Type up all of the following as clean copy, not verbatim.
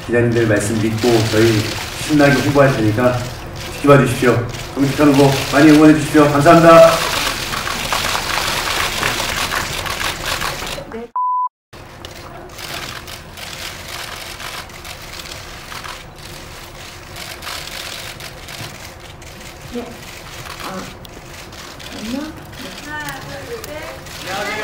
기자님들 말씀 믿고 저희 신나게 홍보할 테니까 지켜봐 주십시오. 정직한 후보 많이 응원해 주십시오. 감사합니다. 네. 안녕? 하나, 둘, 셋. 안녕하세요.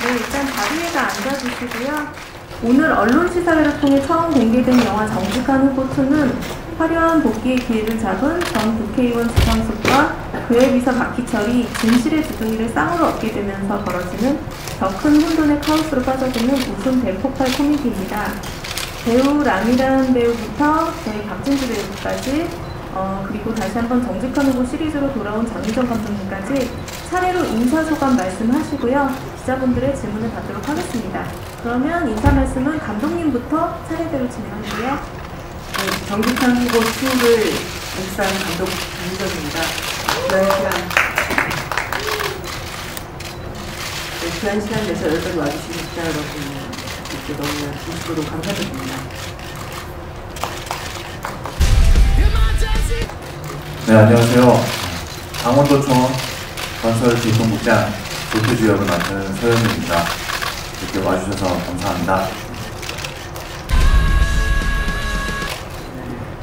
네, 일단 자리에다 앉아주시고요. 오늘 언론 시사회를 통해 처음 공개된 영화 정직한 후보2는 화려한 복귀의 기회를 잡은 전 국회의원 주상숙과 그의 비서 박희철이 진실의 주둥이를 쌍으로 얻게 되면서 벌어지는 더 큰 혼돈의 카오스로 빠져드는 웃음 대폭발 코미디입니다. 배우 람이라는 배우부터 저희 박진주 배우까지 그리고 다시 한번 정직한 후보 시리즈로 돌아온 장유정 감독님까지 차례로 인사소감 말씀하시고요. 기자분들의 질문을 받도록 하겠습니다. 그러면 인사 말씀은 감독님부터 차례대로 진행하고요. 네, 정직한 후보 2를 인사한 감독 장유정입니다. 귀한 시간 내서 여기까지 와주신 기자 여러분 너무 진심으로 감사드립니다. 네, 안녕하세요. 강원도청 건설기술국장 도표주 역을 맡은 서현우입니다. 이렇게 와주셔서 감사합니다.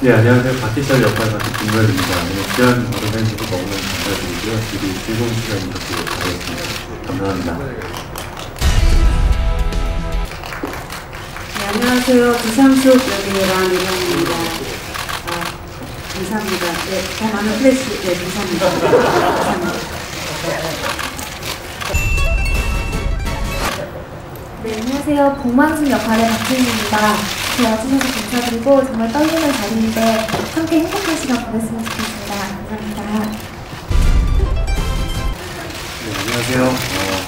네, 안녕하세요. 박희철 역할 맡은 김구현입니다. 귀한 언론해주셔서 너무 감사드리고요. 우리 즐거운 시간 이렇게 가겠습니다. 감사합니다. 네, 안녕하세요. 주상숙 역이랑 이명입니다. 감사합니다. 네, 더 많은 플래시, 네, 감사합니다. 감사합니다. 네, 안녕하세요. 복만순 역할의 박진주입니다. 와주셔서 감사드리고 정말 떨리는 자리인데 함께 행복한 시간 보냈으면 좋겠습니다. 감사합니다. 네, 안녕하세요.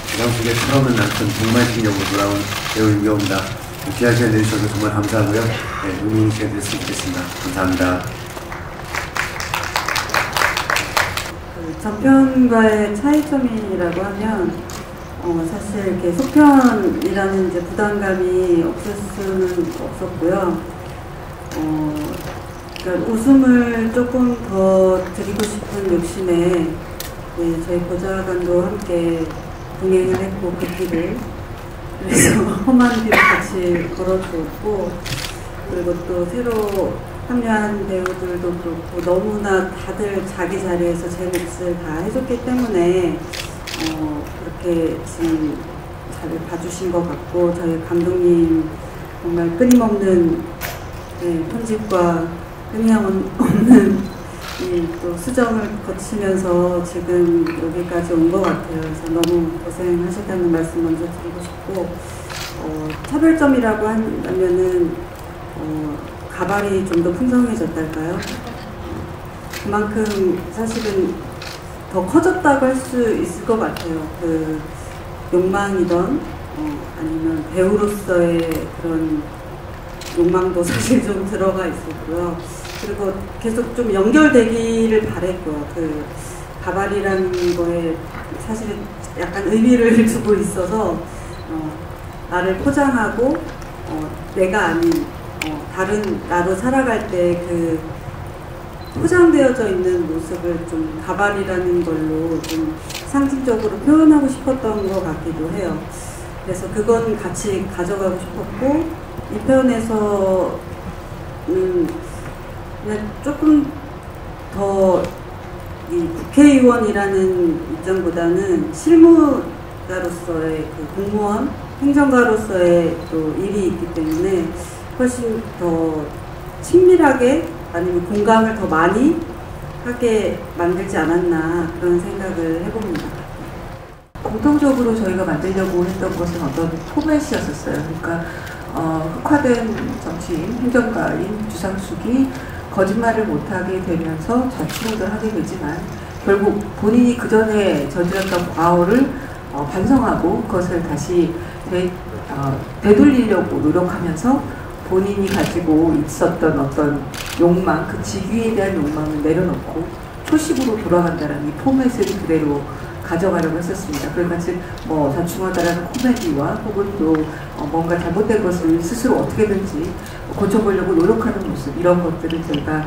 주상숙의 처음은 남편 복만순 역으로 돌아온 배우 윤경입니다. 귀한 시간 내주셔서 정말 감사하고요. 네, 의미 시간 됐으면 좋겠습니다. 감사합니다. 전편과의 차이점이라고 하면 사실 이렇게 속편이라는 이제 부담감이 없을 수는 없었고요. 그러니까 웃음을 조금 더 드리고 싶은 욕심에 네, 저희 보좌관도 함께 동행을 했고 그 길을 그래서 험한 길을 같이 걸어주었고 그리고 또 새로 참여한 배우들도 그렇고 너무나 다들 자기 자리에서 제 몫을 다 해줬기 때문에 그렇게 지금 잘 봐주신 것 같고 저희 감독님 정말 끊임없는 네, 편집과 끊임없는 또 수정을 거치면서 지금 여기까지 온 것 같아요. 그래서 너무 고생하셨다는 말씀 먼저 드리고 싶고 차별점이라고 한다면은 가발이 좀 더 풍성해졌달까요? 그만큼 사실은 더 커졌다고 할 수 있을 것 같아요. 그 욕망이던 아니면 배우로서의 그런 욕망도 사실 좀 들어가 있었고요. 그리고 계속 좀 연결되기를 바랬고요. 그 가발이라는 거에 사실은 약간 의미를 두고 있어서 나를 포장하고 내가 아닌 다른 나로 살아갈 때 그 포장되어져 있는 모습을 좀 가발이라는 걸로 좀 상징적으로 표현하고 싶었던 것 같기도 해요. 그래서 그건 같이 가져가고 싶었고 이 편에서 그냥 조금 더 이 국회의원이라는 입장보다는 실무자로서의 그 공무원, 행정가로서의 또 일이 있기 때문에 훨씬 더 친밀하게 아니면 공감을 더 많이 하게 만들지 않았나 그런 생각을 해봅니다. 공통적으로 저희가 만들려고 했던 것은 어떤 포맷이었었어요. 그러니까 흑화된 정치인, 행정가인 주상숙이 거짓말을 못하게 되면서 자충우를 하게 되지만 결국 본인이 그 전에 저질렀던 과오를 반성하고 그것을 다시 되돌리려고 노력하면서 본인이 가지고 있었던 어떤 욕망, 그 직위에 대한 욕망을 내려놓고 초심으로 돌아간다는 이 포맷을 그대로 가져가려고 했었습니다. 그러니까 뭐 자충하다라는 코미디와 혹은 또 뭔가 잘못된 것을 스스로 어떻게든지 고쳐보려고 노력하는 모습, 이런 것들을 저희가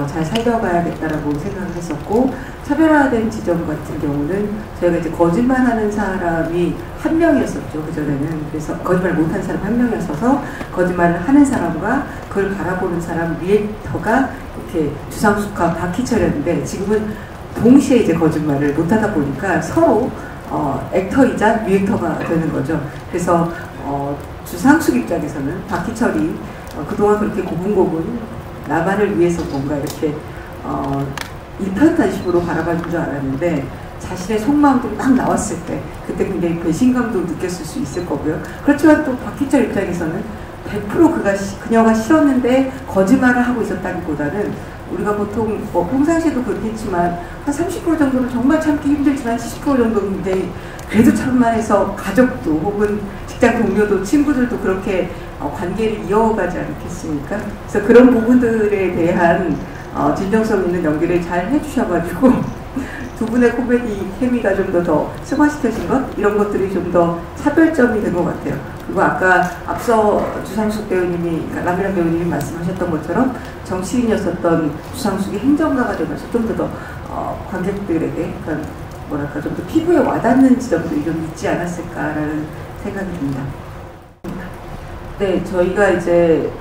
잘 살려가야겠다라고 생각을 했었고, 차별화된 지점 같은 경우는 저희가 이제 거짓말하는 사람이 한 명이었었죠, 그전에는. 그래서 거짓말 못하는 사람 한 명이었어서 거짓말을 하는 사람과 그걸 바라보는 사람 리액터가 이렇게 주상숙과 박희철이었는데, 지금은 동시에 이제 거짓말을 못하다 보니까 서로 액터이자 리액터가 되는 거죠. 그래서 주상숙 입장에서는 박희철이 그동안 그렇게 고분고분 나만을 위해서 뭔가 이렇게 일편단심으로 바라봐준 줄 알았는데, 자신의 속마음들이 막 나왔을 때 그때 굉장히 배신감도 느꼈을 수 있을 거고요. 그렇지만 또 박희철 입장에서는 100% 그녀가 싫었는데 거짓말을 하고 있었다기보다는, 우리가 보통 평상시에도 그렇겠지만 한 30% 정도는 정말 참기 힘들지만 70% 정도는 굉장히 그래도 참만해서 가족도 혹은 직장 동료도 친구들도 그렇게 관계를 이어가지 않겠습니까? 그래서 그런 부분들에 대한 진정성 있는 연기를 잘 해주셔가지고 두 분의 코미디 케미가 좀 더 승화시켜진 것, 이런 것들이 좀 더 차별점이 된 것 같아요. 그리고 아까 앞서 주상숙 배우님이, 라미란 배우님이 말씀하셨던 것처럼 정치인이었었던 주상숙이 행정가가 되면서 좀 더 관객들에게, 그러니까 뭐랄까 좀 더 피부에 와닿는 지점들이 좀 있지 않았을까라는 생각이 듭니다. 네, 저희가 이제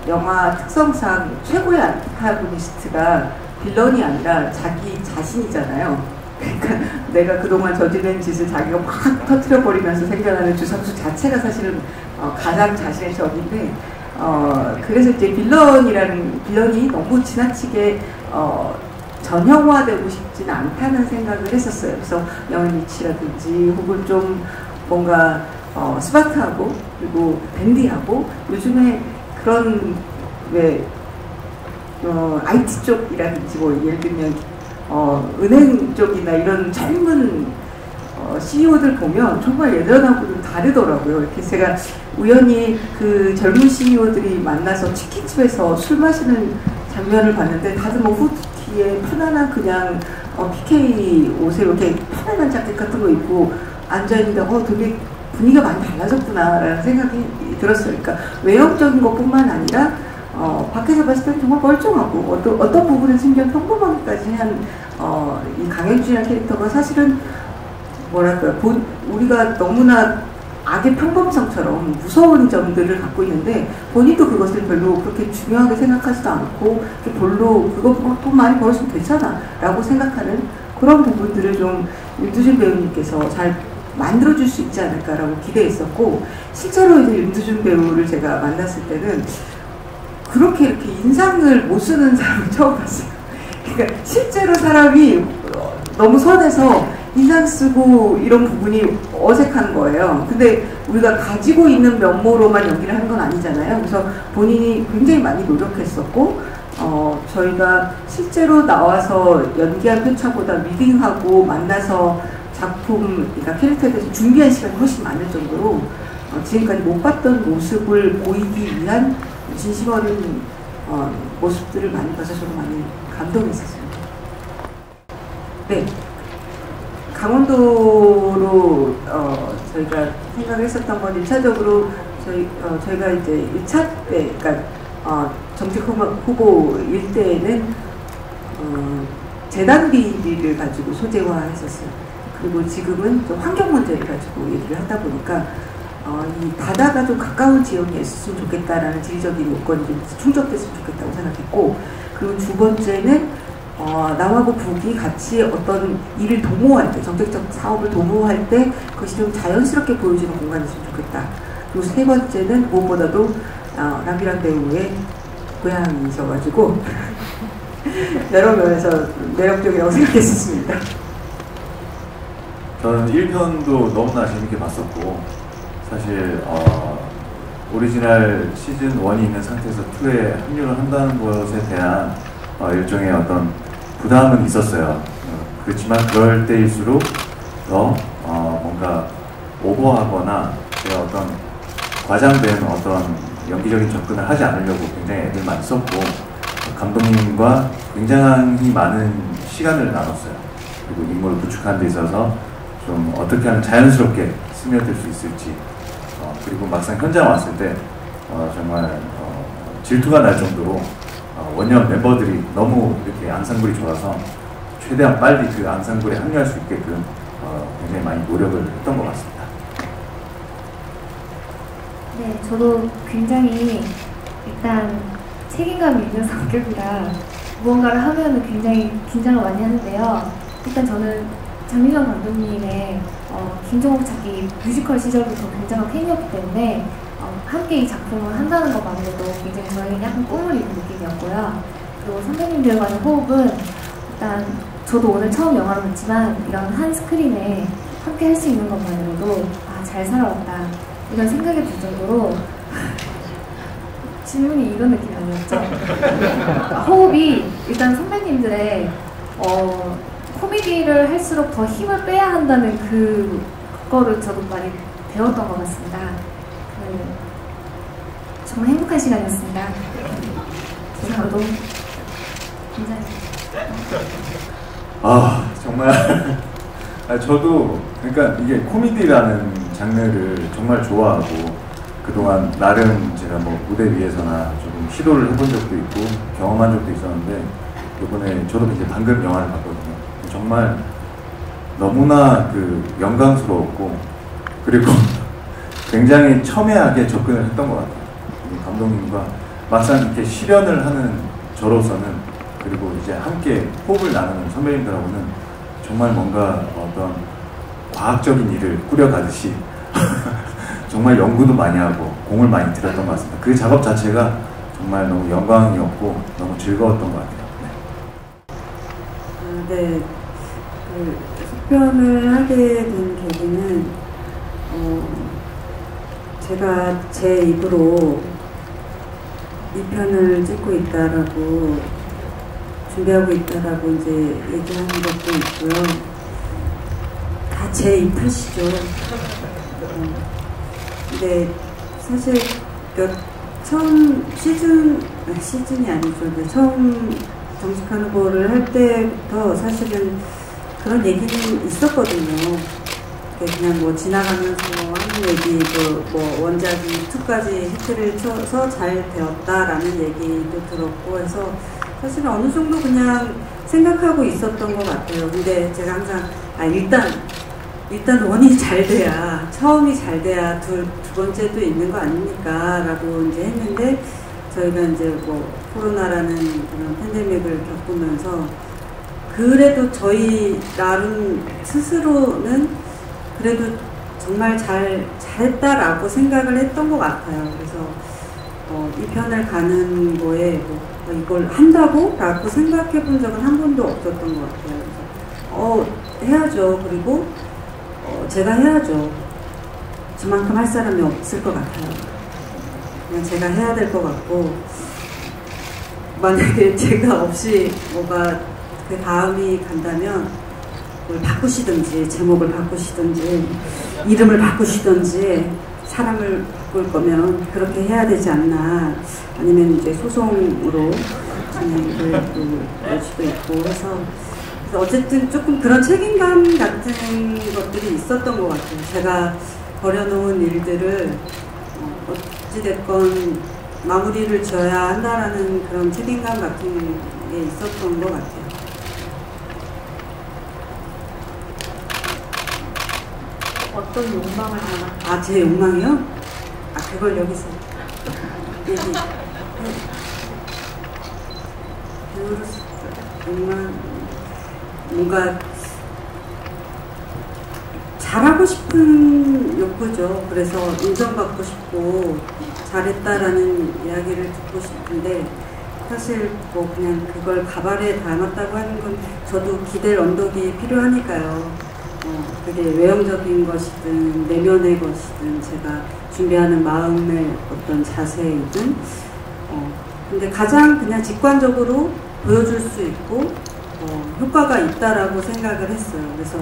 영화 특성상 최고의 안타고니스트가 빌런이 아니라 자기 자신이잖아요. 그러니까 내가 그동안 저지른 짓을 자기가 막 터뜨려버리면서 생겨나는 주상숙 자체가 사실은 가장 자신의 적인데, 그래서 이제 빌런이 너무 지나치게 전형화되고 싶지는 않다는 생각을 했었어요. 그래서 영앤리치라든지 혹은 좀 뭔가 스마트하고 그리고 댄디하고, 요즘에 그런 왜 IT 쪽이라든지 뭐 예를 들면 은행 쪽이나 이런 젊은 CEO들 보면 정말 예전하고는 다르더라고요. 이렇게 제가 우연히 그 젊은 CEO들이 만나서 치킨집에서 술 마시는 장면을 봤는데, 다들 뭐 후드티에 편안한 그냥 PK 옷에 이렇게 편안한 자켓 같은 거 입고 앉아있는데 되게 분위기가 많이 달라졌구나라는 생각이 들었어요. 그러니까 외형적인 것뿐만 아니라 밖에서 봤을 때는 정말 멀쩡하고 어떤 부분은 심지어 평범하기까지 한 이 강현주라는 캐릭터가 사실은 뭐랄까요, 우리가 너무나 악의 평범성처럼 무서운 점들을 갖고 있는데, 본인도 그것을 별로 그렇게 중요하게 생각하지도 않고 별로 그것만 돈 많이 벌었으면 되잖아 라고 생각하는 그런 부분들을 좀 윤두준 배우님께서 잘 만들어줄 수 있지 않을까라고 기대했었고, 실제로 이제 윤두준 배우를 제가 만났을 때는 그렇게 이렇게 인상을 못 쓰는 사람을 처음 봤어요. 그러니까 실제로 사람이 너무 선해서 인상 쓰고 이런 부분이 어색한 거예요. 근데 우리가 가지고 있는 면모로만 연기를 하는 건 아니잖아요. 그래서 본인이 굉장히 많이 노력했었고, 저희가 실제로 나와서 연기한 편차보다 미팅하고 만나서 작품, 그러니까 캐릭터에 대해서 준비한 시간이 훨씬 많을 정도로 지금까지 못 봤던 모습을 보이기 위한 진심 어린 모습들을 많이 봐서 저도 많이 감동했었습니다. 네, 강원도로 저희가 생각을 했었던 건 1차적으로 저희가 이제 1차 때, 그러니까 정책 후보일 때에는 재단 비리를 가지고 소재화했었어요. 그리고 지금은 좀 환경 문제를 가지고 얘기를 하다 보니까 이 바다가 좀 가까운 지역에 있었으면 좋겠다라는 지리적인 요건이 좀 충족됐으면 좋겠다고 생각했고, 그리고 두 번째는 남하고 북이 같이 어떤 일을 도모할 때, 정책적 사업을 도모할 때 그것이 좀 자연스럽게 보여지는 공간이었으면 좋겠다. 그리고 세 번째는 무엇보다도 라미란 배우의 고향이셔가지고 여러 면에서 매력적이라고 생각했었습니다. 저는 1편도 너무나 재밌게 봤었고, 사실 오리지널 시즌 1이 있는 상태에서 2에 합류를 한다는 것에 대한 일종의 어떤 부담은 있었어요. 그렇지만 그럴 때일수록 더 뭔가 오버하거나 어떤 과장된 어떤 연기적인 접근을 하지 않으려고 굉장히 애들 많이 썼고, 감독님과 굉장히 많은 시간을 나눴어요. 그리고 인물을 구축하는 데 있어서 좀 어떻게 하면 자연스럽게 스며들 수 있을지, 그리고 막상 현장 왔을 때 정말 질투가 날 정도로 원년 멤버들이 너무 이렇게 앙상블이 좋아서 최대한 빨리 그 앙상블에 합류할 수 있게끔 굉장히 많이 노력을 했던 것 같습니다. 네, 저도 굉장히 일단 책임감이 있는 성격이라 무언가를 하면 굉장히 긴장을 많이 하는데요. 일단 저는 장민정 감독님의 김종국 찾기 뮤지컬 시절부터 굉장한 팬이었기 때문에 함께 이 작품을 한다는 것만으로도 굉장히 저에게 약간 꿈을 이룬 느낌이었고요. 그리고 선배님들과의 호흡은 일단 저도 오늘 처음 영화를 봤지만 이런 한 스크린에 함께 할 수 있는 것만으로도 잘 살아왔다 이런 생각이 들 정도로 질문이 이런 느낌이 아니었죠? 호흡이 일단 선배님들의 코미디를 할수록 더 힘을 빼야 한다는 그거를 저도 많이 배웠던 것 같습니다. 정말 행복한 시간이었습니다. 저도 굉장히 정말 저도 그러니까 이게 코미디라는 장르를 정말 좋아하고 그동안 나름 제가 뭐 무대 위에서나 조금 시도를 해본 적도 있고 경험한 적도 있었는데 이번에 저도 이제 방금 영화를 봤거든요. 정말 너무나 영광스러웠고 그리고 굉장히 첨예하게 접근을 했던 것 같아요. 감독님과 막상 이렇게 실현을 하는 저로서는 그리고 이제 함께 호흡을 나누는 선배님들하고는 정말 뭔가 어떤 과학적인 일을 꾸려가듯이 정말 연구도 많이 하고 공을 많이 들였던 것 같습니다. 그 작업 자체가 정말 너무 영광이었고 너무 즐거웠던 것 같아요. 네. 속편을 하게 된 계기는 제가 제 입으로 2편을 찍고 있다라고 준비하고 있다라고 이제 얘기하는 것도 있고요. 다 제 입 탓이죠. 근데 사실 처음 시즌이 아니죠. 처음 정식한 후보를 할 때부터 사실은 그런 얘기는 있었거든요. 그냥 뭐 지나가면서 하는 얘기도 뭐 원작이 2까지 히트를 쳐서 잘 되었다라는 얘기도 들었고 해서 사실은 어느 정도 그냥 생각하고 있었던 것 같아요. 근데 제가 항상 일단 원이 잘 돼야 처음이 잘 돼야 두 번째도 있는 거 아닙니까? 라고 이제 했는데 저희가 이제 뭐 코로나라는 그런 팬데믹을 겪으면서 그래도 저희 나름 스스로는 그래도 정말 잘했다라고 생각을 했던 것 같아요. 그래서 이 편을 가는 거에 이걸 한다고? 라고 생각해 본 적은 한 번도 없었던 것 같아요. 그래서 해야죠. 그리고 제가 해야죠. 저만큼 할 사람이 없을 것 같아요. 그냥 제가 해야 될 것 같고 만약에 제가 없이 뭐가 그 다음이 간다면 뭘 바꾸시든지 제목을 바꾸시든지 이름을 바꾸시든지 사람을 바꿀 거면 그렇게 해야 되지 않나 아니면 이제 소송으로 진행을 할 수도 있고 해서 어쨌든 조금 그런 책임감 같은 것들이 있었던 것 같아요. 제가 버려놓은 일들을 어찌됐건 마무리를 지어야 한다라는 그런 책임감 같은 게 있었던 것 같아요. 어떤 욕망을 담아? 제 욕망이요? 그걸 여기서 얘기. 배우로서 욕망, 뭔가 잘하고 싶은 욕구죠. 그래서 인정받고 싶고 잘했다라는 이야기를 듣고 싶은데 사실 뭐 그냥 그걸 가발에 담았다고 하는 건 저도 기댈 언덕이 필요하니까요. 그게 외형적인 것이든 내면의 것이든 제가 준비하는 마음의 어떤 자세이든 근데 가장 그냥 직관적으로 보여줄 수 있고 효과가 있다라고 생각을 했어요. 그래서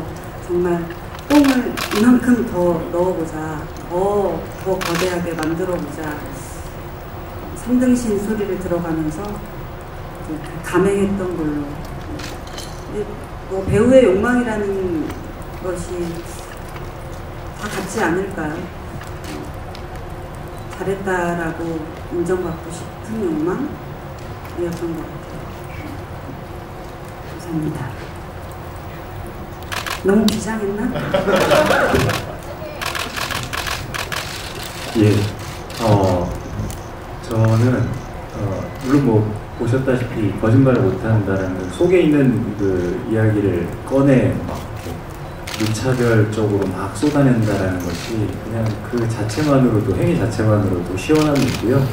정말 뽕을 이만큼 더 넣어보자, 더 거대하게 만들어보자 3등신 소리를 들어가면서 감행했던 걸로. 뭐 배우의 욕망이라는 것이 다 같지 않을까요? 잘했다라고 인정받고 싶은 욕망이었던 것 같아요. 감사합니다. 너무 비장했나? 예, 저는 물론 뭐 보셨다시피 거짓말을 못한다라는 그 속에 있는 그 이야기를 꺼내 막 이렇게 무차별적으로 막 쏟아낸다라는 것이 그냥 그 자체만으로도 행위 자체만으로도 시원함이 있고요.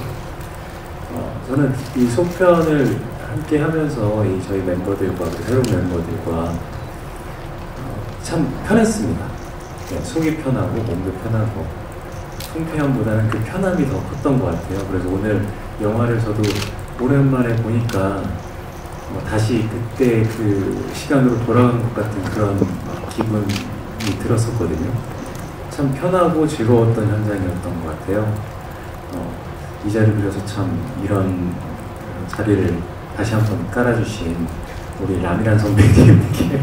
저는 이 속편을 함께 하면서 이 저희 멤버들과 새로운 멤버들과 참 편했습니다. 네, 속이 편하고 몸도 편하고 통폐함보다는 그 편함이 더 컸던 것 같아요. 그래서 오늘 영화를 저도 오랜만에 보니까 다시 그때 그 시간으로 돌아간 것 같은 그런 기분이 들었었거든요. 참 편하고 즐거웠던 현장이었던 것 같아요. 이 자리를 빌어서 참 이런 자리를 다시 한번 깔아주신 우리 라미란 선배님께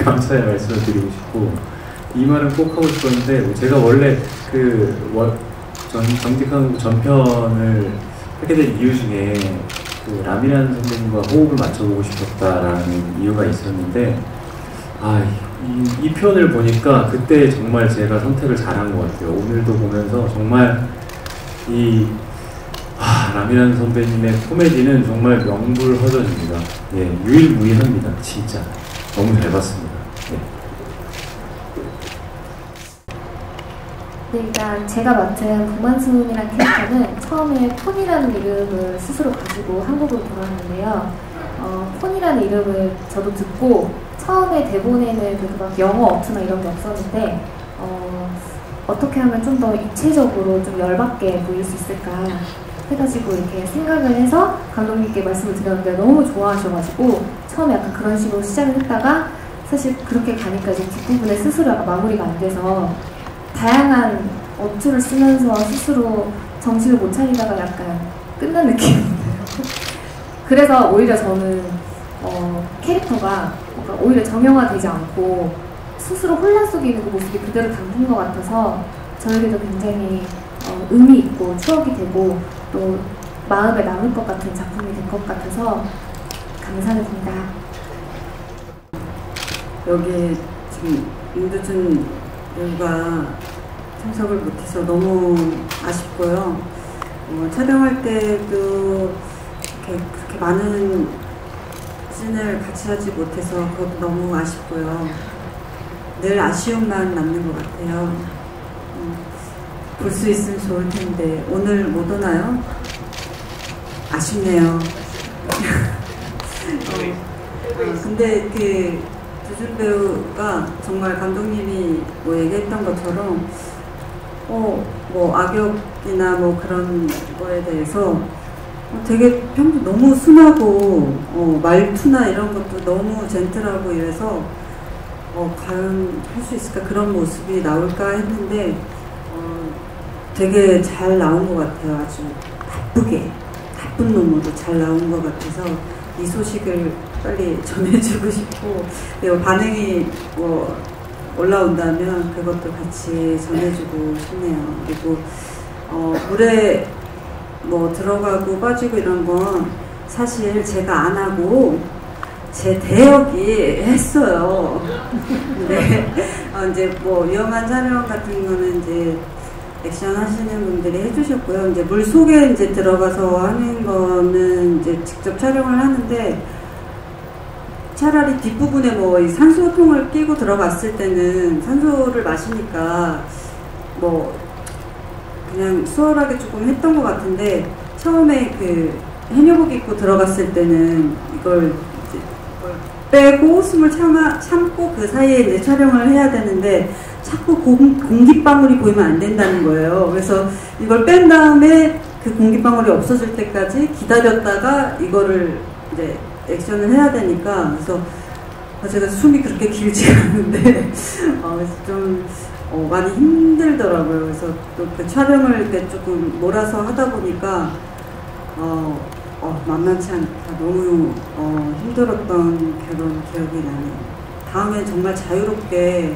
감사의 말씀을 드리고 싶고, 이 말은 꼭 하고 싶었는데 제가 원래 정직한 전편을 하게 된 이유 중에 그 라미란 선배님과 호흡을 맞춰보고 싶었다라는 이유가 있었는데, 이 편을 보니까 그때 정말 제가 선택을 잘한 것 같아요. 오늘도 보면서 정말 라미란 선배님의 코미디는 정말 명불허전입니다. 예, 유일무이합니다. 진짜 너무 잘 봤습니다. 네, 일단 제가 맡은 북만순이라는 캐릭터는 처음에 폰이라는 이름을 스스로 가지고 한국으로 돌아왔는데요. 폰이라는 이름을 저도 듣고 처음에 대본에는 막 영어 어투나 이런 게 없었는데 어떻게 하면 좀 더 입체적으로 좀 열받게 보일 수 있을까 해가지고 이렇게 생각을 해서 감독님께 말씀을 드렸는데 너무 좋아하셔가지고 처음에 약간 그런 식으로 시작을 했다가 사실 그렇게 가니까 이제 뒷부분에 스스로 약간 마무리가 안 돼서 다양한 어투를 쓰면서 스스로 정신을 못 차리다가 약간 끝난 느낌인데요. 그래서 오히려 저는 캐릭터가 뭔가 오히려 정형화되지 않고 스스로 혼란 속에 있는 그 모습이 그대로 담긴 것 같아서 저에게도 굉장히 의미 있고 추억이 되고 또 마음에 남을 것 같은 작품이 된 것 같아서 감사를 듭니다. 여기 지금 임두준 배우가 참석을 못해서 너무 아쉽고요. 촬영할 때도 그렇게 많은 씬을 같이 하지 못해서 그것도 너무 아쉽고요. 늘 아쉬움만 남는 것 같아요. 볼 수 있으면 좋을 텐데 오늘 못 오나요? 아쉽네요. 근데 그 두준 배우가 정말 감독님이 뭐 얘기했던 것처럼 뭐 악역이나 뭐 그런 거에 대해서 되게 평소 너무 순하고 말투나 이런 것도 너무 젠틀하고 이래서 과연 할 수 있을까 그런 모습이 나올까 했는데 되게 잘 나온 것 같아요. 아주 나쁜 놈으로 잘 나온 것 같아서 이 소식을 빨리 전해주고 싶고, 반응이 뭐 올라온다면 그것도 같이 전해주고 싶네요. 그리고 물에 뭐 들어가고 빠지고 이런 건 사실 제가 안 하고 제 대역이 했어요. 근데 이제 뭐 위험한 촬영 같은 거는 이제 액션 하시는 분들이 해주셨고요. 이제 물 속에 이제 들어가서 하는 거는 이제 직접 촬영을 하는데, 차라리 뒷부분에 뭐 이 산소통을 끼고 들어갔을 때는 산소를 마시니까 뭐 그냥 수월하게 조금 했던 것 같은데, 처음에 그 해녀복 입고 들어갔을 때는 이걸 빼고 숨을 참고 그 사이에 이제 촬영을 해야 되는데 자꾸 공기방울이 보이면 안 된다는 거예요. 그래서 이걸 뺀 다음에 그 공기방울이 없어질 때까지 기다렸다가 이거를 이제 액션을 해야 되니까, 그래서 제가 숨이 그렇게 길지 않은데 좀 많이 힘들더라고요. 그래서 또 그 촬영을 이렇게 조금 몰아서 하다 보니까 만만치 않다. 너무 힘들었던 그런 기억이 나네요. 다음에 정말 자유롭게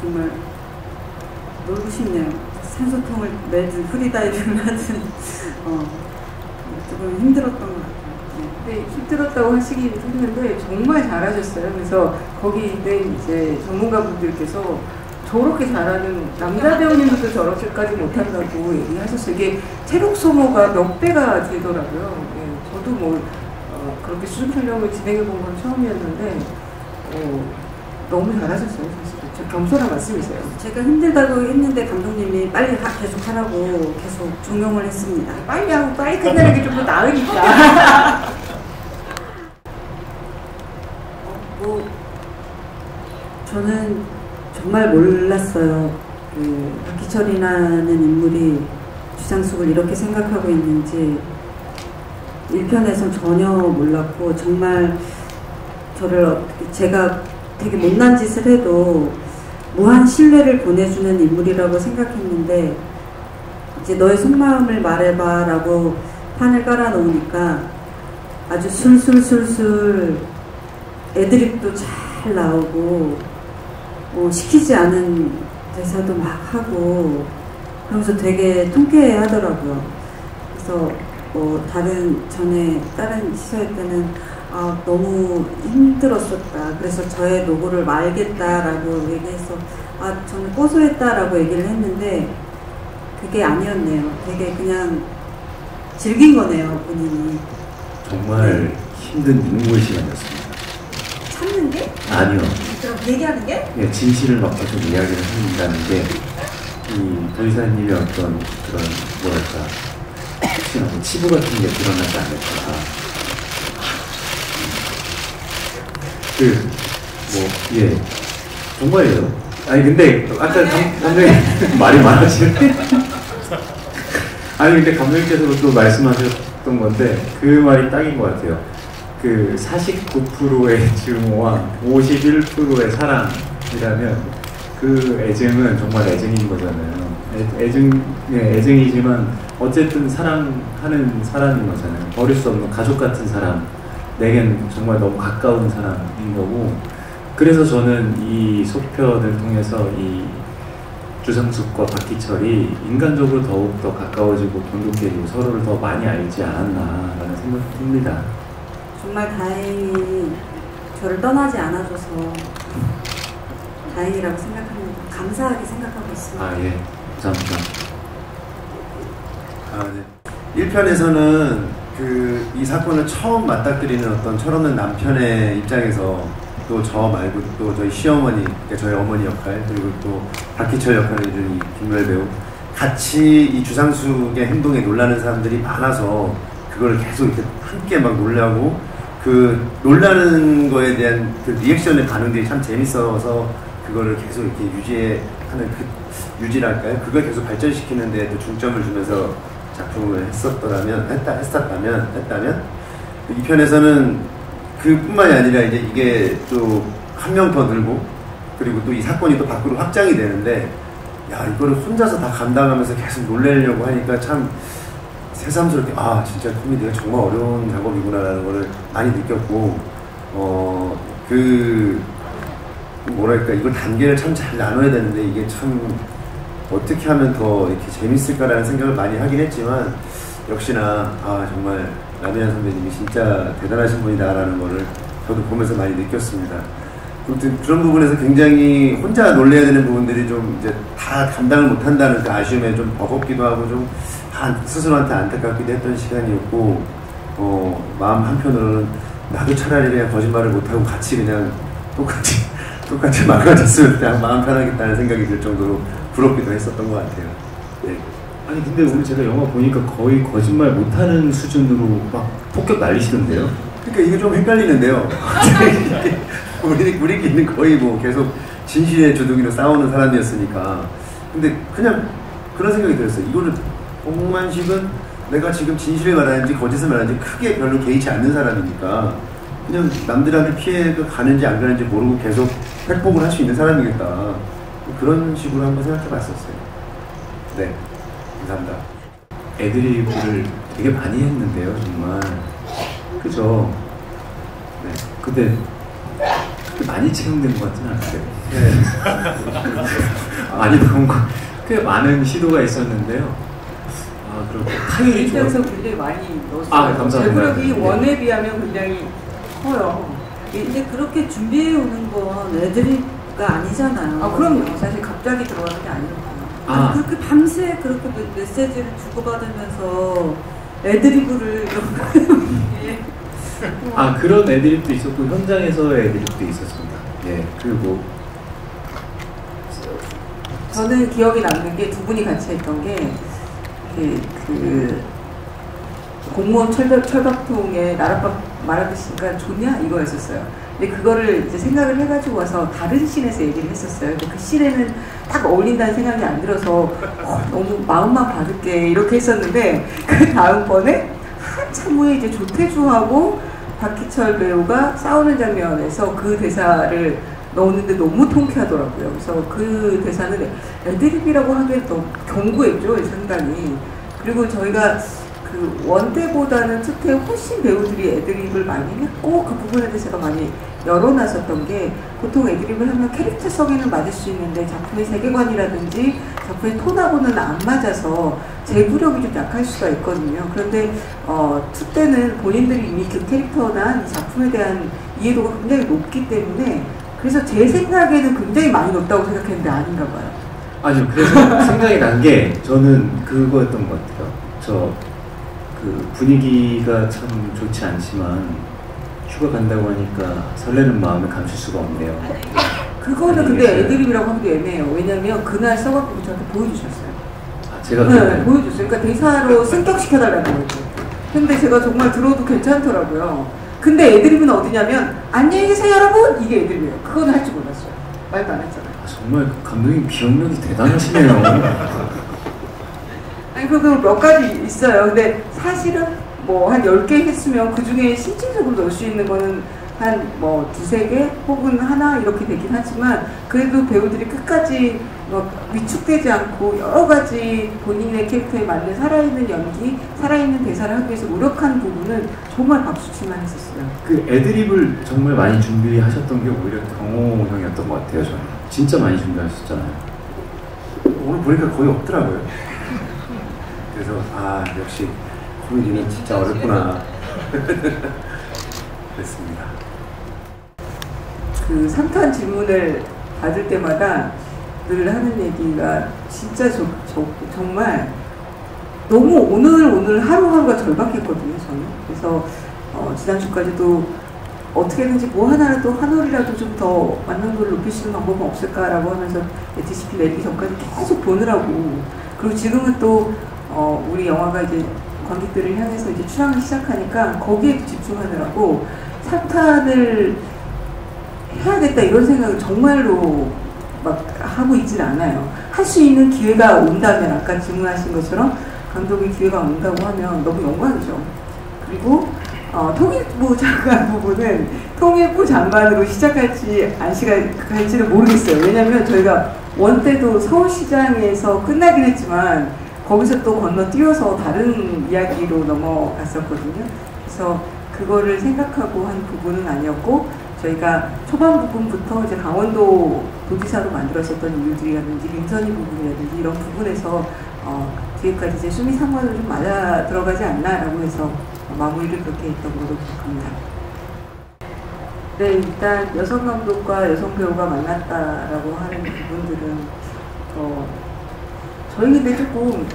정말 놀고 싶네요. 산소통을 매든 프리다이빙을 하든 조금 힘들었던 것 같아요. 네, 힘들었다고 하시긴 했는데 정말 잘하셨어요. 그래서 거기 있는 이제 전문가분들께서 저렇게 잘하는 남자 배우님들도 저렇게까지 못한다고 얘기하셨어요. 이게 체력 소모가 몇 배가 되더라고요. 예, 저도 뭐 그렇게 수중 촬영을 진행해 본 건 처음이었는데 너무 잘하셨어요. 사실 저 겸손한 말씀이세요. 제가 힘들다고 했는데 감독님이 빨리 계속 하라고 계속 종용을 했습니다. 빨리 하고 빨리 끝내는 게 좀 더 나으니까. 저는 정말 몰랐어요. 그 박희철이라는 인물이 주상숙을 이렇게 생각하고 있는지 1편에선 전혀 몰랐고, 정말 저를 제가 되게 못난 짓을 해도 무한 신뢰를 보내주는 인물이라고 생각했는데, 이제 너의 속마음을 말해봐 라고 판을 깔아놓으니까 아주 술술술술 애드립도 잘 나오고 시키지 않은 대사도 막 하고 그러면서 되게 통쾌해하더라고요. 그래서 다른 시사회 때는 너무 힘들었었다. 그래서 저의 노고를 말겠다라고 얘기해서 저는 고소했다라고 얘기를 했는데 그게 아니었네요. 되게 그냥 즐긴 거네요, 본인이. 정말 힘든 눈물 시간이었습니다. 참는 게? 아니요. 그럼 얘기하는 게? 네, 진실을 막 계속 이야기를 한다는 게 이 도지사님의 어떤 그런 뭐랄까 혹시나 뭐 치부 같은 게 드러나지 않을까. 정말이에요. 아니 근데 아까 감독님 말이 많으시는데 아니 근데 감독님께서도 또 말씀하셨던 건데 그 말이 딱인 것 같아요. 그 49%의 증오와 51%의 사랑이라면 그 애증은 정말 애증인 거잖아요. 애증이지만 어쨌든 사랑하는 사람인 거잖아요. 버릴 수 없는 가족 같은 사람, 내겐 정말 너무 가까운 사람인 거고, 그래서 저는 이 속편을 통해서 이 주상숙과 박희철이 인간적으로 더욱더 가까워지고 돈독해지고 서로를 더 많이 알지 않았나라는 생각이 듭니다. 정말 다행히 저를 떠나지 않아줘서 다행이라고 생각합니다. 감사하게 생각하고 있습니다. 예. 감사합니다. 네. 1편에서는 이 사건을 처음 맞닥뜨리는 어떤 철없는 남편의 입장에서 또 저 말고 또 저희 시어머니, 그러니까 저희 어머니 역할, 그리고 또 박희철 역할을 해준 이 김노래 배우 같이 이 주상숙의 행동에 놀라는 사람들이 많아서 그걸 계속 이렇게 함께 막 놀라고 그 놀라는 거에 대한 그 리액션의 반응들이 참 재밌어서 그거를 계속 이렇게 유지랄까요? 그걸 계속 발전시키는데 또 중점을 주면서 작품을 했다면 2편에서는 그뿐만이 아니라 이게 또 한 명 더 늘고 그리고 또 이 사건이 또 밖으로 확장이 되는데 이거를 혼자서 다 감당하면서 계속 놀래려고 하니까 참 새삼스럽게 진짜 코미디가 정말 어려운 작업이구나라는 거를 많이 느꼈고 뭐랄까 이걸 단계를 참 잘 나눠야 되는데 이게 참 어떻게 하면 더 이렇게 재밌을까라는 생각을 많이 하긴 했지만 역시나 정말 라미안 선배님이 진짜 대단하신 분이다라는 거를 저도 보면서 많이 느꼈습니다. 그런 부분에서 굉장히 혼자 놀래야 되는 부분들이 좀 이제 다 감당을 못한다는 그 아쉬움에 좀 버겁기도 하고 좀 스스로한테 안타깝기도 했던 시간이었고 마음 한편으로는 나도 차라리 그냥 거짓말을 못하고 같이 그냥 똑같이 망가졌으면 그냥 마음 편하겠다는 생각이 들 정도로 부럽기도 했었던 것 같아요. 네. 아니 근데 오늘 제가 영화 보니까 거의 거짓말 못하는 수준으로 막 폭격 날리시던데요? 그러니까 이게 좀 헷갈리는데요. 우리끼리는 거의 뭐 계속 진실의 주둥이로 싸우는 사람이었으니까. 근데 그냥 그런 생각이 들었어요. 이거는 복만식은 내가 지금 진실을 말하는지 거짓을 말하는지 크게 별로 개의치 않는 사람이니까 그냥 남들한테 피해가 가는지 안 가는지 모르고 계속 회복을 할 수 있는 사람이겠다. 그런 식으로 한번 생각해 봤었어요. 네. 감사합니다. 애드리브를 되게 많이 했는데요, 정말. 그죠? 네. 근데 그렇게 많이 채용된 것 같지는 않아요. 네. 많이 나온 거, 꽤 많은 시도가 있었는데요. 아, 그리고 타율이 일정에서 굉장히 많이 넣었어요. 아, 감사합니다. 제구력이 네. 원에 비하면 굉장히 커요. 이제 그렇게 준비해 오는 건 애드립가 아니잖아요. 아, 그럼요. 사실 갑자기 들어가는 게 아니거든요. 아, 그렇게 밤새 그렇게 메시지를 주고받으면서 애드리브를 이렇게 아, 그런 애드립도 있었고 현장에서의 애드립도 있었습니다. 예, 그리고 저는 기억이 남는 게 두 분이 같이 했던 게 그 공무원 철밥통에 나랏밥 말아드시니까 좋냐 이거였었어요. 근데 그거를 이제 생각을 해가지고 와서 다른 씬에서 얘기를 했었어요. 근데 그 씬에는 딱 어울린다는 생각이 안 들어서 너무 마음만 받을게 이렇게 했었는데 그 다음번에 한참 후에 이제 조태주하고 박희철 배우가 싸우는 장면에서 그 대사를 넣었는데 너무 통쾌하더라고요. 그래서 그 대사는 애드립이라고 하기엔 더 견고했죠, 상당히. 그리고 저희가 그 원때보다는 투때 훨씬 배우들이 애드립을 많이 했고 그 부분에 대해서 제가 많이 열어놨었던 게 보통 애드립을 하면 캐릭터성에는 맞을 수 있는데 작품의 세계관이라든지 작품의 톤하고는 안 맞아서 제구력이 좀 약할 수가 있거든요. 그런데 투 때는 본인들이 이미 그 캐릭터나 이 작품에 대한 이해도가 굉장히 높기 때문에 그래서 제 생각에는 굉장히 많이 높다고 생각했는데 아닌가 봐요. 아니요, 그래서 생각이 난 게 저는 그거였던 것 같아요. 저 그 분위기가 참 좋지 않지만 휴가 간다고 하니까 설레는 마음을 감출 수가 없네요. 그거는 근데 애드립이라고 하기도 애매해요. 왜냐면 그날 써갖고 저한테 보여주셨어요. 아, 제가 네, 보여줬어요. 그러니까 대사로 승격시켜달라는 거죠. 근데 제가 정말 들어도 괜찮더라고요. 근데 애드립은 어디냐면 안녕히 계세요 여러분! 이게 애드립이에요. 그거는 할 줄 몰랐어요. 말도 안 했잖아요. 아, 정말 감독님 기억력이 대단하시네요. 아니 그리고 몇 가지 있어요. 근데 사실은 뭐 한 10개 했으면 그 중에 실질적으로 넣을 수 있는 거는 한 뭐 두세 개 혹은 하나 이렇게 되긴 하지만 그래도 배우들이 끝까지 뭐 위축되지 않고 여러 가지 본인의 캐릭터에 맞는 살아있는 연기, 살아있는 대사를 하기 위해서 노력한 부분은 정말 박수칠만 했었어요. 그 애드립을 정말 많이 준비하셨던 게 오히려 경호 형이었던 것 같아요. 저는 진짜 많이 준비하셨잖아요. 오늘 보니까 거의 없더라고요. 그래서 아 역시 코미디는 진짜 어렵구나 그랬습니다. 그 3탄 질문을 받을 때마다 늘 하는 얘기가 진짜 정말 너무 오늘 하루하루가 절박했거든요. 저는. 그래서 지난주까지도 어떻게든지 뭐 하나라도 한 올이라도 좀 더 완성도를 높일 수 있는 방법은 없을까라고 하면서 DCP 내리기 전까지 계속 보느라고. 그리고 지금은 또 우리 영화가 이제 관객들을 향해서 이제 출항을 시작하니까 거기에 집중하느라고 3탄을 해야겠다 이런 생각을 정말로 막 하고 있진 않아요. 할 수 있는 기회가 온다면 아까 질문하신 것처럼 감독의 기회가 온다고 하면 너무 영광이죠. 그리고 통일부 장관 부분은 통일부 장관으로 시작할지 안 시작할지는 모르겠어요. 왜냐하면 저희가 원 때도 서울시장에서 끝나긴 했지만 거기서 또 건너뛰어서 다른 이야기로 넘어갔었거든요. 그래서 그거를 생각하고 한 부분은 아니었고 저희가 초반 부분부터 이제 강원도 도지사로 만들었었던 이유들이라든지 림선이 부분이라든지 이런 부분에서 뒤에까지 이제 수미 상관으로 좀 맞아 들어가지 않나라고 해서 마무리를 그렇게 했던 걸로 기억합니다. 네, 일단 여성 감독과 여성 배우가 만났다라고 하는 부분들은 저희 근데 조금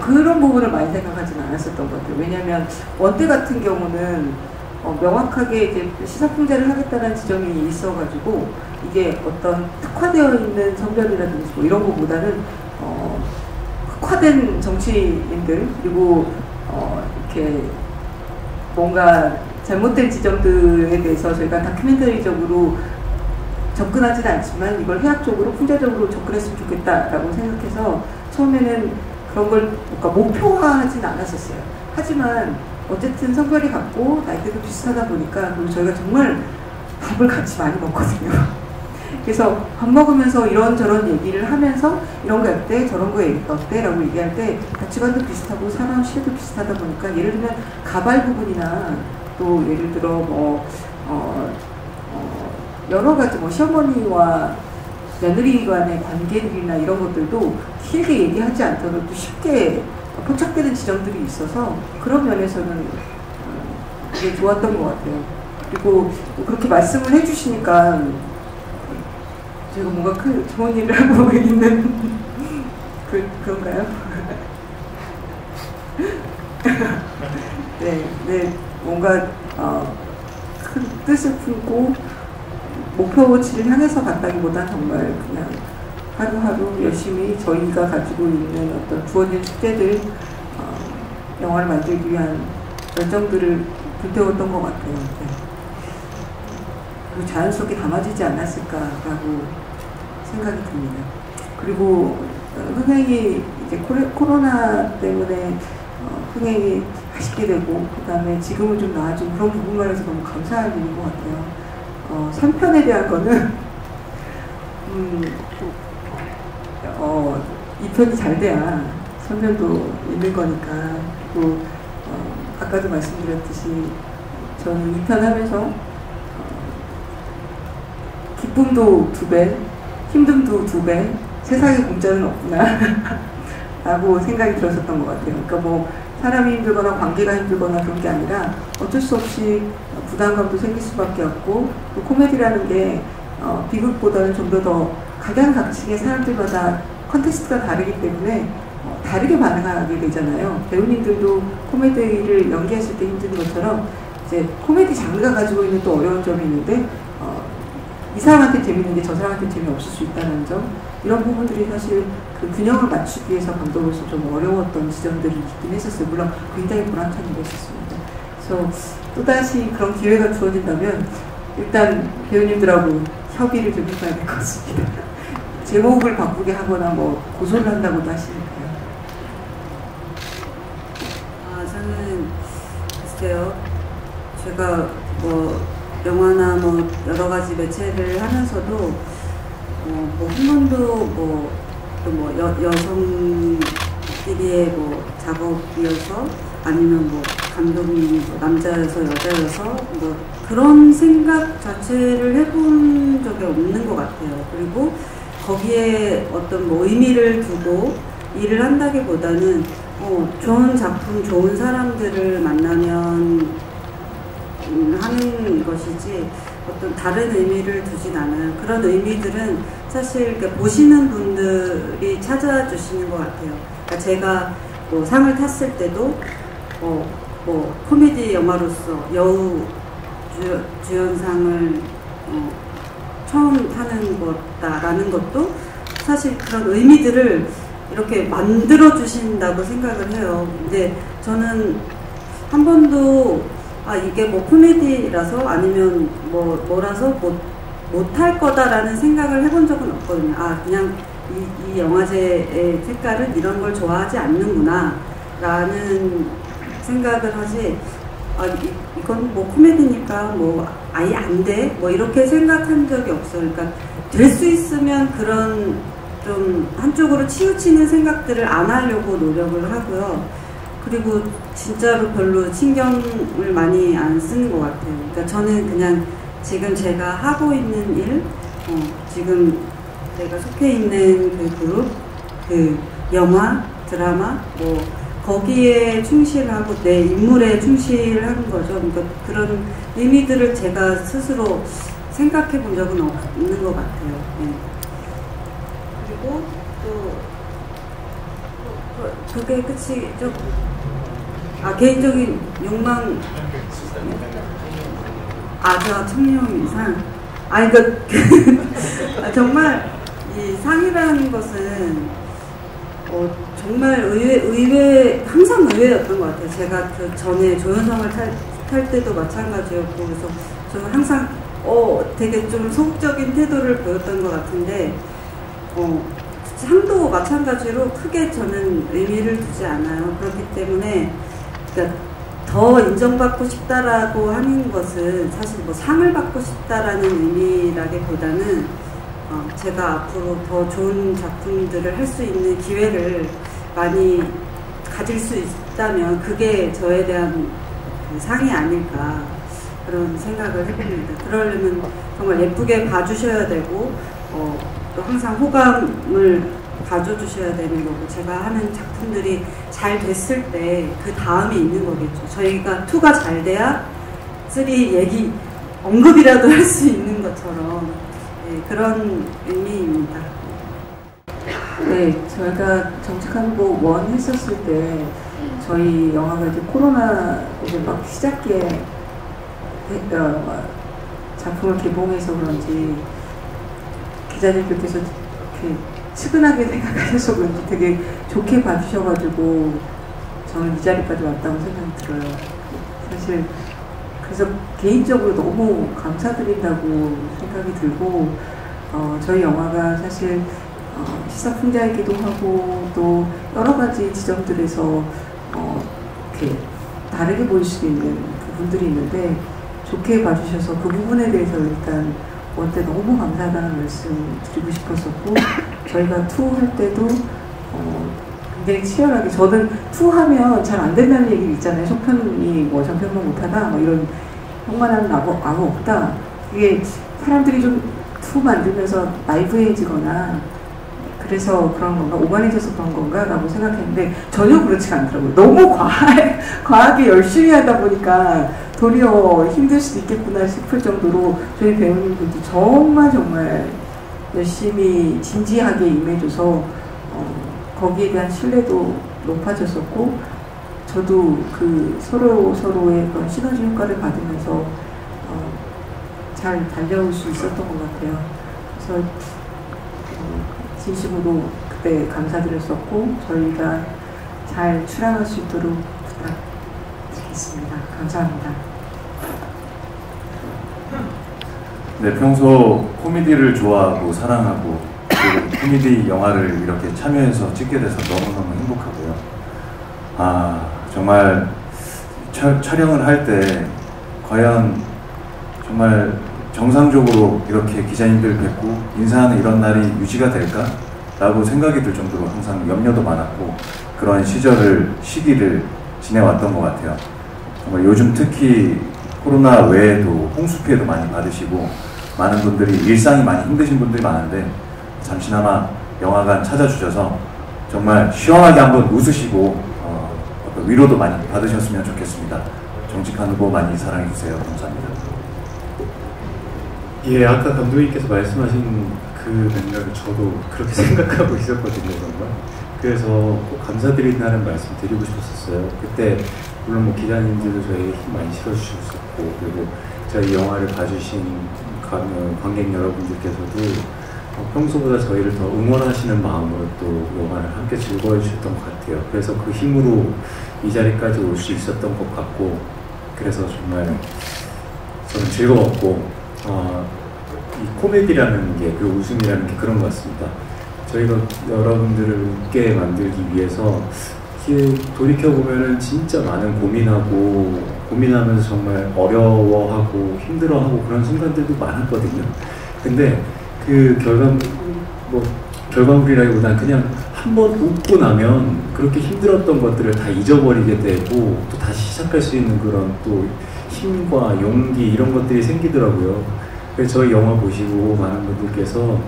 그런 부분을 많이 생각하지는 않았었던 것 같아요. 왜냐하면 원때 같은 경우는 명확하게 이제 시사풍자를 하겠다는 지점이 있어가지고 이게 어떤 특화되어 있는 성별이라든지 뭐 이런 것보다는 흑화된 정치인들 그리고 이렇게 뭔가 잘못된 지점들에 대해서 저희가 다큐멘터리적으로 접근하지는 않지만 이걸 해학적으로 풍자적으로 접근했으면 좋겠다라고 생각해서 처음에는 그런 걸 뭔가 목표화하진 않았었어요. 하지만 어쨌든 성별이 같고 나이대도 비슷하다 보니까 그리고 저희가 정말 밥을 같이 많이 먹거든요. 그래서 밥 먹으면서 이런저런 얘기를 하면서 이런 거 어때? 저런 거 어때? 라고 얘기할 때 가치관도 비슷하고 살아온 시대도 비슷하다 보니까 예를 들면 가발 부분이나 또 예를 들어 여러 가지 뭐 시어머니와 며느리 간의 관계들이나 이런 것들도 길게 얘기하지 않더라도 쉽게 포착되는 지점들이 있어서 그런 면에서는 되게 좋았던 것 같아요. 그리고 그렇게 말씀을 해주시니까 제가 뭔가 큰 좋은 일을 하고 있는 그런가요? 네, 뭔가 큰 뜻을 품고 목표치를 향해서 갔다기보다 정말 그냥 하루하루 열심히 저희가 가지고 있는 어떤 주어진 숙제들 영화를 만들기 위한 열정들을 불태웠던 것 같아요. 네. 그리고 자연스럽게 담아지지 않았을까라고 생각이 듭니다. 그리고 흥행이 이제 코로나 때문에 흥행이 아쉽게 되고 그 다음에 지금은 좀 나아진 그런 부분만에서 너무 감사한 일인 것 같아요. 3편에 대한 거는 2편이 잘 돼야 3편도 있는 거니까. 그리고 아까도 말씀드렸듯이 저는 2편 하면서 기쁨도 2배, 힘듦도 2배, 세상에 공짜는 없구나 라고 생각이 들었었던 것 같아요. 그러니까 뭐 사람이 힘들거나 관계가 힘들거나 그런 게 아니라 어쩔 수 없이 부담감도 생길 수밖에 없고, 또 코미디라는 게 비극보다는 좀 더 각양각색의 사람들마다 컨텍스트가 다르기 때문에 다르게 반응하게 되잖아요. 배우님들도 코미디를 연기했을 때 힘든 것처럼 이제 코미디 장르가 가지고 있는 또 어려운 점이 있는데 이 사람한테 재밌는 게 저 사람한테 재미없을 수 있다는 점, 이런 부분들이 사실 그 균형을 맞추기 위해서 감독으로서 좀 어려웠던 지점들이 있긴 했었어요. 물론 굉장히 보람찬 일이었습니다. 그래서 또다시 그런 기회가 주어진다면 일단 배우님들하고 협의를 좀 해봐야 될 것 같습니다. 제목을 바꾸게 하거나 뭐 고소를 한다고도 하시니까요. 저는 글쎄요, 제가 뭐 영화나 뭐 여러 가지 매체를 하면서도 뭐 한 번도 또 여성끼리의 뭐 작업이어서 아니면 뭐 감독님이 뭐 남자여서 여자여서 뭐 그런 생각 자체를 해본 적이 없는 것 같아요. 그리고 거기에 어떤 뭐 의미를 두고 일을 한다기보다는 좋은 작품, 좋은 사람들을 만나면 하는 것이지 어떤 다른 의미를 두진 않아요. 그런 의미들은 사실 보시는 분들이 찾아주시는 것 같아요. 그러니까 제가 뭐 상을 탔을 때도 뭐 코미디 영화로서 여우 주연상을 처음 타는 거다라는 것도 사실 그런 의미들을 이렇게 만들어 주신다고 생각을 해요. 근데 저는 한 번도 이게 뭐 코미디라서 아니면 뭐라서 못할 거다라는 생각을 해본 적은 없거든요. 그냥 이 영화제의 색깔은 이런 걸 좋아하지 않는구나 라는 생각을 하지, 이건 뭐 코미디니까 뭐 아예 안 돼? 뭐 이렇게 생각한 적이 없어요. 그러니까 될 수 있으면 그런 좀 한쪽으로 치우치는 생각들을 안 하려고 노력을 하고요. 그리고 진짜로 별로 신경을 많이 안 쓰는 것 같아요. 그러니까 저는 그냥 지금 제가 하고 있는 일, 지금 내가 속해 있는 그 그룹, 그 영화, 드라마, 뭐 거기에 충실하고 내 인물에 충실하는 거죠. 그러니까 그런 의미들을 제가 스스로 생각해 본 적은 없는 것 같아요. 네. 그리고 또 그게 끝이죠. 개인적인 욕망, 저 청룡 이상. 정말 이 상이라는 것은 정말 항상 의외였던 것 같아요. 제가 그 전에 조연상을 탈 때도 마찬가지였고, 그래서 저는 항상 되게 좀 소극적인 태도를 보였던 것 같은데, 상도 마찬가지로 크게 저는 의미를 두지 않아요. 그렇기 때문에, 그러니까 더 인정받고 싶다라고 하는 것은 사실 뭐 상을 받고 싶다라는 의미라기보다는 제가 앞으로 더 좋은 작품들을 할 수 있는 기회를 많이 가질 수 있다면 그게 저에 대한 그 상이 아닐까. 그런 생각을 해봅니다. 그러려면 정말 예쁘게 봐주셔야 되고 또 항상 호감을 가져주셔야 되는 거고, 제가 하는 작품들이 잘 됐을 때 그 다음이 있는 거겠죠. 저희가 2가 잘 돼야 3 얘기 언급이라도 할 수 있는 것처럼 그런 의미입니다. 네, 저희가 정직한 후보 1 했었을 때 저희 영화가 이제 코로나 이제 막 시작기에 작품을 개봉해서 그런지 기자님들께서 이렇게 측은하게 생각하셔서 그런지 되게 좋게 봐주셔가지고 저는 이 자리까지 왔다고 생각이 들어요. 사실 그래서 개인적으로 너무 감사드린다고 생각이 들고, 저희 영화가 사실 시사풍자이기도 하고 또 여러 가지 지점들에서 이렇게 다르게 보일 수 있는 부분들이 있는데 좋게 봐주셔서 그 부분에 대해서 일단 원때 너무 감사하다는 말씀 드리고 싶었었고, 저희가 2 할 때도 굉장히 치열하게, 저는 2 하면 잘 안 된다는 얘기 있잖아요. 속편이 뭐 전편만 못하다 뭐 이런 형만한 아무 없다. 이게 사람들이 좀 2 만들면서 나이브해지거나 그래서 그런 건가, 오만해져서 그런 건가 라고 생각했는데 전혀 그렇지가 않더라고요. 너무 과하게 열심히 하다 보니까 도리어 힘들 수도 있겠구나 싶을 정도로 저희 배우님들도 정말 열심히 진지하게 임해줘서 거기에 대한 신뢰도 높아졌었고, 저도 그 서로의 그런 시너지 효과를 받으면서 잘 달려올 수 있었던 것 같아요. 그래서 진심으로 그때 감사드렸었고, 저희가 잘 출항할 수 있도록 부탁드리겠습니다. 감사합니다. 네, 평소 코미디를 좋아하고 사랑하고 그리고 코미디 영화를 이렇게 참여해서 찍게 돼서 너무너무 행복하고요. 정말 촬영을 할 때 과연 정말 정상적으로 이렇게 기자님들 뵙고 인사하는 이런 날이 유지가 될까? 라고 생각이 들 정도로 항상 염려도 많았고 그런 시기를 지내왔던 것 같아요. 정말 요즘 특히 코로나 외에도 홍수 피해도 많이 받으시고 많은 분들이 일상이 많이 힘드신 분들이 많은데 잠시나마 영화관 찾아주셔서 정말 시원하게 한번 웃으시고 어떤 위로도 많이 받으셨으면 좋겠습니다. 정직한 후보 많이 사랑해주세요. 감사합니다. 예, 아까 감독님께서 말씀하신 그 맥락을 저도 그렇게 생각하고 있었거든요, 정말. 그래서 꼭 감사드린다는 말씀 드리고 싶었어요. 그때 물론 뭐 기자님들도 저에게 힘 많이 실어주셨고, 그리고 저희 영화를 봐주신 관객 여러분들께서도 평소보다 저희를 더 응원하시는 마음으로 또 영화를 함께 즐거워해 주셨던 것 같아요. 그래서 그 힘으로 이 자리까지 올 수 있었던 것 같고, 그래서 정말 저는 즐거웠고, 이 코미디라는 게, 그 웃음이라는 게 그런 것 같습니다. 저희가 여러분들을 웃게 만들기 위해서 돌이켜보면은 진짜 많은 고민하면서 정말 어려워하고 힘들어하고 그런 순간들도 많았거든요. 근데 그 결과물이라기보다는 그냥 한번 웃고 나면 그렇게 힘들었던 것들을 다 잊어버리게 되고 또 다시 시작할 수 있는 그런 또 힘과 용기 이런 것들이 생기더라고요. 그래서 저희 영화 보시고 많은 분들께서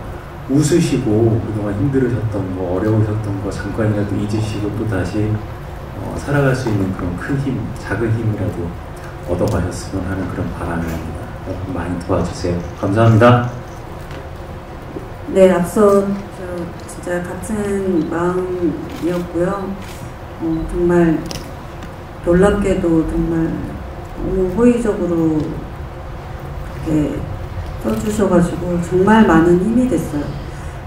웃으시고 그동안 힘들으셨던 거, 어려우셨던 거 잠깐이라도 잊으시고 또 다시 살아갈 수 있는 그런 큰 힘, 작은 힘이라도 얻어가셨으면 하는 그런 바람을 합니다. 많이 도와주세요. 감사합니다. 네, 앞서 진짜 같은 마음이었고요. 정말 놀랍게도 정말 너무 호의적으로 이렇게 써주셔가지고 정말 많은 힘이 됐어요.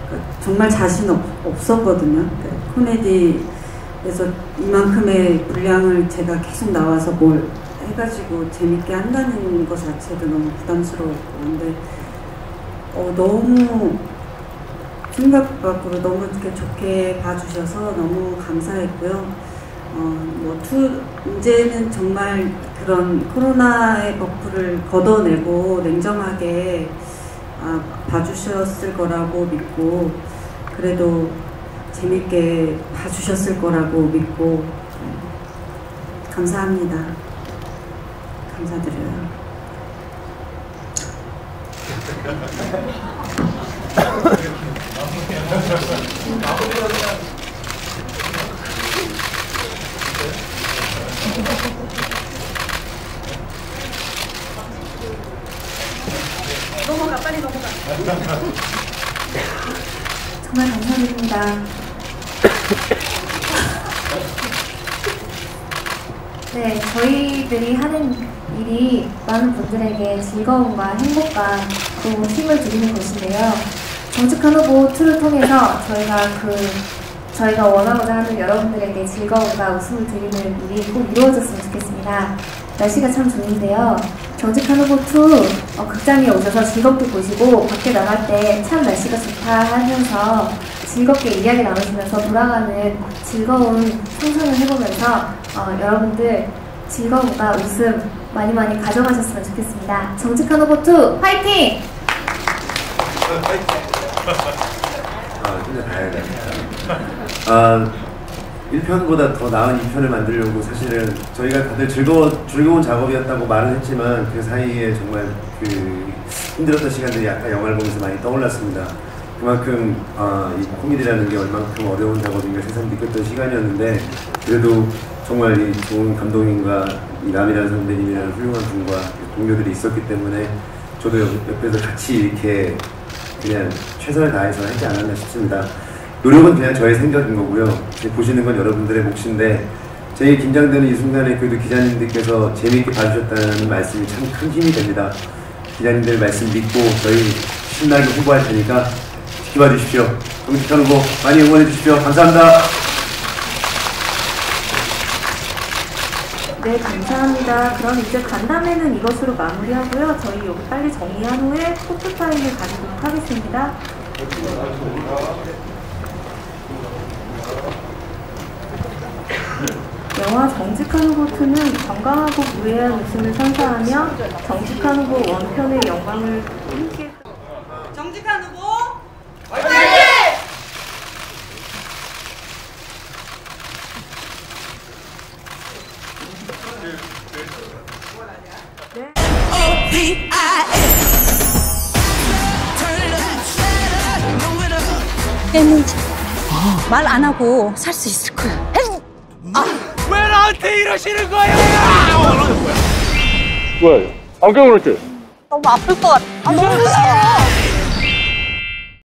그러니까 정말 자신 없었거든요. 그러니까 코미디에서 이만큼의 분량을 제가 계속 나와서 뭘 해가지고 재밌게 한다는 것 자체도 너무 부담스러웠고, 근데 너무 생각 밖으로 너무 이렇게 좋게 봐주셔서 너무 감사했고요. 이제는 정말 그런 코로나의 버프를 걷어내고 냉정하게 봐주셨을 거라고 믿고, 그래도 재밌게 봐주셨을 거라고 믿고, 감사합니다. 감사드려요. 넘어가, 빨리 넘어가. 정말 감사드립니다. 네, 저희들이 하는 일이 많은 분들에게 즐거움과 행복과 또 힘을 드리는 것인데요. 정직한 후보 2를 통해서 저희가 원하고자 하는 여러분들에게 즐거움과 웃음을 드리는 일이 꼭 이루어졌으면 좋겠습니다. 날씨가 참 좋은데요. 정직한 후보 2 극장에 오셔서 즐겁게 보시고 밖에 나갈 때 참 날씨가 좋다 하면서 즐겁게 이야기 나누시면서 돌아가는 즐거운 상상을 해보면서 여러분들 즐거움과 웃음 많이 많이 가져가셨으면 좋겠습니다. 정직한 후보 2 화이팅! 진짜 다행이다. 1편보다 더 나은 2편을 만들려고 사실은 저희가 다들 즐거운 작업이었다고 말은 했지만 그 사이에 정말 힘들었던 시간들이 아까 영화를 보면서 많이 떠올랐습니다. 그만큼 이 코미디라는 게 얼만큼 어려운 작업인가 새삼 느꼈던 시간이었는데 그래도 정말 이 좋은 감독님과 이 남이라는 선배님이라는 훌륭한 분과 동료들이 있었기 때문에 저도 옆에서 같이 이렇게 그냥 최선을 다해서 하지 않았나 싶습니다. 노력은 그냥 저의 생각인 거고요. 보시는 건 여러분들의 몫인데 제일 긴장되는 이 순간에 그래도 기자님들께서 재미있게 봐주셨다는 말씀이 참 큰 힘이 됩니다. 기자님들 말씀 믿고 저희 신나게 홍보할 테니까 지켜봐 주십시오. 정직한 후보 많이 응원해 주십시오. 감사합니다. 네, 감사합니다. 그럼 이제 간담회는 이것으로 마무리하고요. 저희 여기 빨리 정리한 후에 포토타임을 가지도록 하겠습니다. 영화 정직한 후보 2는 건강하고 무해한 웃음을 선사하며 정직한 후보 1편의 영광을 함께 정직한 후보 화이팅! 말 안 하고 살 수 있을 거야. 왜 나한테 이러시는 거예요? 왜? 안경을 했지? 너무 아플 것 같아. 너무 무서워.